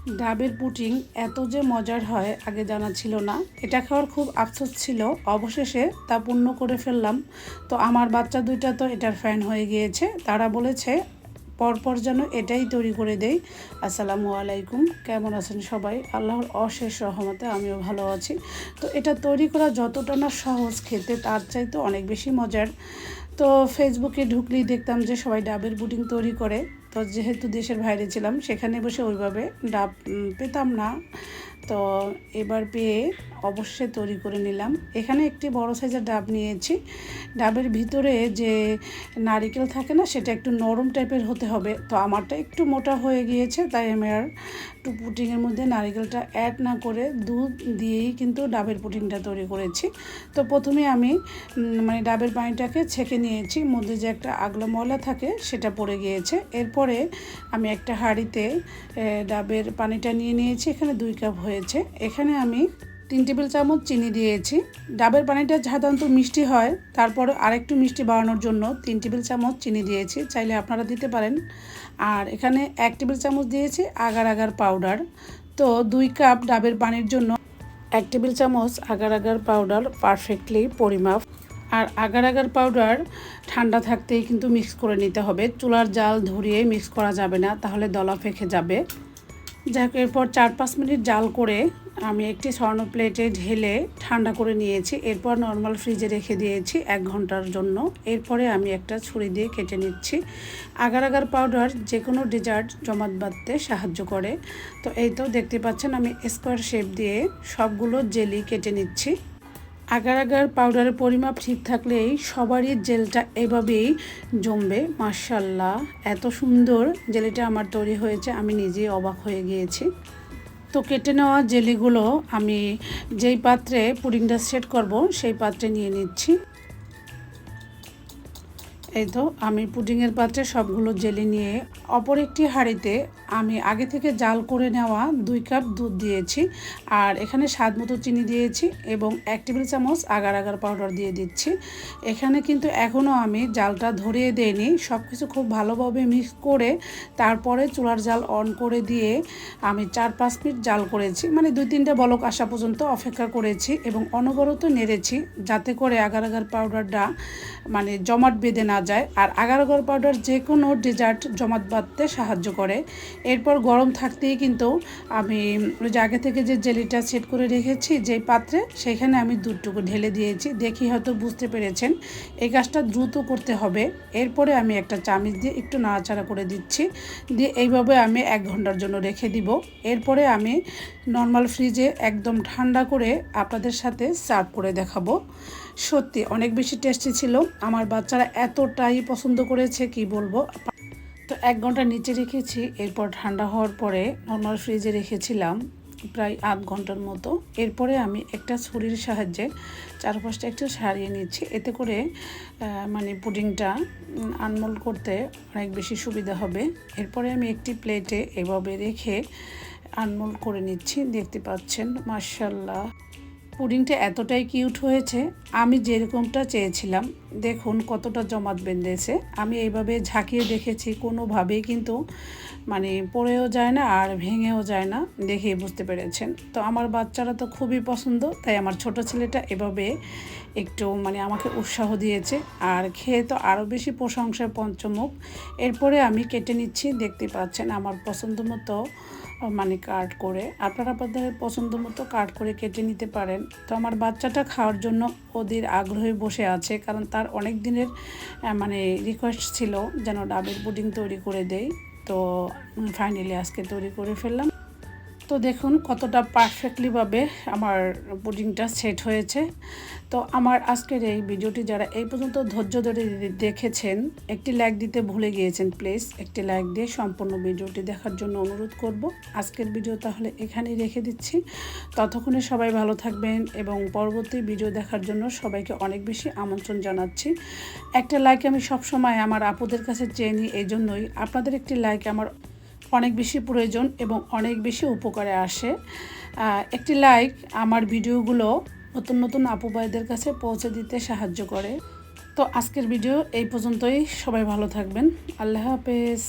ডাবের পুডিং এত যে মজার হয় আগে জানা ছিল না। এটা খাওয়ার খুব আফসোস ছিল, অবশেষে তা পূর্ণ করে ফেললাম। তো আমার বাচ্চা দুইটা তো এটার ফ্যান হয়ে গিয়েছে, তারা বলেছে পরপর যেন এটাই তৈরি করে দেই। আসসালামু আলাইকুম, কেমন আছেন সবাই? আল্লাহর অশেষ রহমতে আমিও ভালো আছি। তো এটা তৈরি করা যতটা না সহজ, খেতে তার চাইতে অনেক বেশি মজার। তো ফেসবুকে ঢুকলেই দেখতাম যে সবাই ডাবের পুডিং তৈরি করে। তো যেহেতু দেশের বাইরে ছিলাম, সেখানে বসে ওইভাবে ডাব পেতাম না। তো এবার পেয়ে অবশ্যই তৈরি করে নিলাম। এখানে একটি বড় সাইজের ডাব নিয়েছি। ডাবের ভিতরে যে নারিকেল থাকে না, সেটা একটু নরম টাইপের হতে হবে। তো আমারটা একটু মোটা হয়ে গিয়েছে, তাই আমি আর পুডিংয়ের মধ্যে নারিকেলটা অ্যাড না করে দুধ দিয়েই কিন্তু ডাবের পুডিংটা তৈরি করেছি। তো প্রথমে আমি মানে ডাবের পানিটাকে ছেঁকে নিয়েছি, মধ্যে যে একটা আগলা ময়লা থাকে সেটা পড়ে গিয়েছে। এরপরে আমি একটা হাঁড়িতে ডাবের পানিটা নিয়ে নিয়েছি, এখানে 2 কাপ হয়েছে। এখানে আমি 3 টেবিল চামচ চিনি দিয়েছি। ডাবের পানিটা সাধারণত মিষ্টি হয়, তারপরে আরেকটু মিষ্টি বাড়ানোর জন্য 3 টেবিল চামচ চিনি দিয়েছি, চাইলে আপনারা দিতে পারেন। আর এখানে 1 টেবিল চামচ দিয়েছি আগার আগার পাউডার। তো 2 কাপ ডাবের পানির জন্য 1 টেবিল চামচ আগার আগার পাউডার পারফেক্টলি পরিমাপ। আর আগার আগার পাউডার ঠান্ডা থাকতেই কিন্তু মিক্স করে নিতে হবে, চুলার জাল ধরিয়ে মিক্স করা যাবে না, তাহলে দলা ফেঁকে যাবে। যাক, এরপর 4-5 মিনিট জাল করে আমি একটি স্বর্ণ প্লেটে ঢেলে ঠান্ডা করে নিয়েছি। এরপর নর্মাল ফ্রিজে রেখে দিয়েছি 1 ঘন্টার জন্য। এরপরে আমি একটা ছুরি দিয়ে কেটে নিচ্ছি। আগার আগার পাউডার যে কোনো ডেজার্ট জমাট বাঁধতে সাহায্য করে। তো এই তো দেখতে পাচ্ছেন, আমি স্কোয়ার শেপ দিয়ে সবগুলো জেলি কেটে নিচ্ছি। আগার আগার পাউডারের পরিমাপ ঠিক থাকলেই সবারই জেলটা এভাবেই জমবে। মাশাআল্লাহ, এত সুন্দর জেলিটা আমার তৈরি হয়েছে, আমি নিজেই অবাক হয়ে গিয়েছি। তো কেটে নেওয়া জেলিগুলো আমি যেই পাত্রে পুডিংটা সেট করব সেই পাত্রে নিয়ে নিচ্ছি। এই তো আমি পুডিংয়ের পাত্রে সবগুলো জেলি নিয়ে অপর একটি হাঁড়িতে আমি আগে থেকে জাল করে নেওয়া 2 কাপ দুধ দিয়েছি। আর এখানে স্বাদ মতো চিনি দিয়েছি এবং 1 টেবিল চামচ আগার আগার পাউডার দিয়ে দিচ্ছি। এখানে কিন্তু এখনও আমি জালটা ধরিয়ে দেইনি, সব কিছু খুব ভালোভাবে মিক্স করে তারপরে চুলার জাল অন করে দিয়ে আমি 4-5 মিনিট জাল করেছি, মানে 2-3টা বলক আসা পর্যন্ত অপেক্ষা করেছি এবং অনবরত নেড়েছি, যাতে করে আগার আগার পাউডারটা মানে জমাট বেঁধে না যায়। আর আগার আগার পাউডার যে কোনো ডেজার্ট জমাট বাঁধতে সাহায্য করে। এরপর গরম থাকতেই কিন্তু আমি ওই যে আগে থেকে যে জেলিটা সেট করে রেখেছি যেই পাত্রে, সেখানে আমি দুধটুকু ঢেলে দিয়েছি। দেখি হয়তো বুঝতে পেরেছেন, এই কাজটা দ্রুত করতে হবে। এরপরে আমি একটা চামচ দিয়ে একটু নাড়াচাড়া করে দিচ্ছি, দিয়ে এইভাবে আমি 1 ঘন্টার জন্য রেখে দিব। এরপরে আমি নর্মাল ফ্রিজে একদম ঠান্ডা করে আপনাদের সাথে সার্ভ করে দেখাবো। সত্যি অনেক বেশি টেস্টি ছিল, আমার বাচ্চারা এতটাই পছন্দ করেছে কি বলবো। তো 1 ঘন্টা নিচে রেখেছি, এরপর ঠান্ডা হওয়ার পরে নর্মাল ফ্রিজে রেখেছিলাম প্রায় আধ ঘন্টার মতো। এরপরে আমি একটা ছুরির সাহায্যে চারপাশটা একটু সারিয়ে নিচ্ছি, এতে করে মানে পুডিংটা আনমোল্ড করতে অনেক বেশি সুবিধা হবে। এরপরে আমি একটি প্লেটে এভাবে রেখে আনমোল্ড করে নিচ্ছি। দেখতে পাচ্ছেন মাশাআল্লাহ, পুডিংটা এতটাই কিউট হয়েছে, আমি যেরকমটা চেয়েছিলাম। দেখুন কতটা জমাট বেঁধেছে। আমি এইভাবে ঝাঁকিয়ে দেখেছি, কোনোভাবেই কিন্তু মানে পড়েও যায় না আর ভেঙেও যায় না, দেখেই বুঝতে পেরেছেন। তো আমার বাচ্চারা তো খুবই পছন্দ, তাই আমার ছোট ছেলেটা এভাবে একটু মানে আমাকে উৎসাহ দিয়েছে, আর খেয়ে তো আরও বেশি প্রশংসায় পঞ্চমুখ। এরপরে আমি কেটে নিচ্ছি, দেখতে পাচ্ছেন আমার পছন্দ মতো মানে কাট করে, আপনারা আপনাদের পছন্দ মতো কাট করে কেটে নিতে পারেন। তো আমার বাচ্চাটা খাওয়ার জন্য ওদের আগ্রহে বসে আছে, কারণ তার অনেক দিনের মানে রিকোয়েস্ট ছিল যেন ডাবের পুডিং তৈরি করে দেই। তো ফাইনালি আজকে তৈরি করে ফেললাম। তো দেখুন কতটা পারফেক্টলিভাবে আমার পুডিংটা সেট হয়েছে। তো আমার আজকের এই ভিডিওটি যারা এই পর্যন্ত ধৈর্য ধরে দেখেছেন, একটি লাইক দিতে ভুলে গিয়েছেন, প্লিজ একটি লাইক দিয়ে সম্পূর্ণ ভিডিওটি দেখার জন্য অনুরোধ করব। আজকের ভিডিও তাহলে এখানেই রেখে দিচ্ছি। ততক্ষণে সবাই ভালো থাকবেন এবং পরবর্তী ভিডিও দেখার জন্য সবাইকে অনেক বেশি আমন্ত্রণ জানাচ্ছি। একটা লাইক আমি সবসময় আমার আপুদের কাছে চেয়ে নিই, এই জন্যই আপনাদের একটি লাইক আমার অনেক বেশি প্রয়োজন এবং অনেক বেশি উপকারে আসে। একটি লাইক আমার ভিডিওগুলো নতুন নতুন আপু ভাইদের কাছে পৌঁছে দিতে সাহায্য করে। তো আজকের ভিডিও এই পর্যন্তই, সবাই ভালো থাকবেন, আল্লাহ হাফেজ।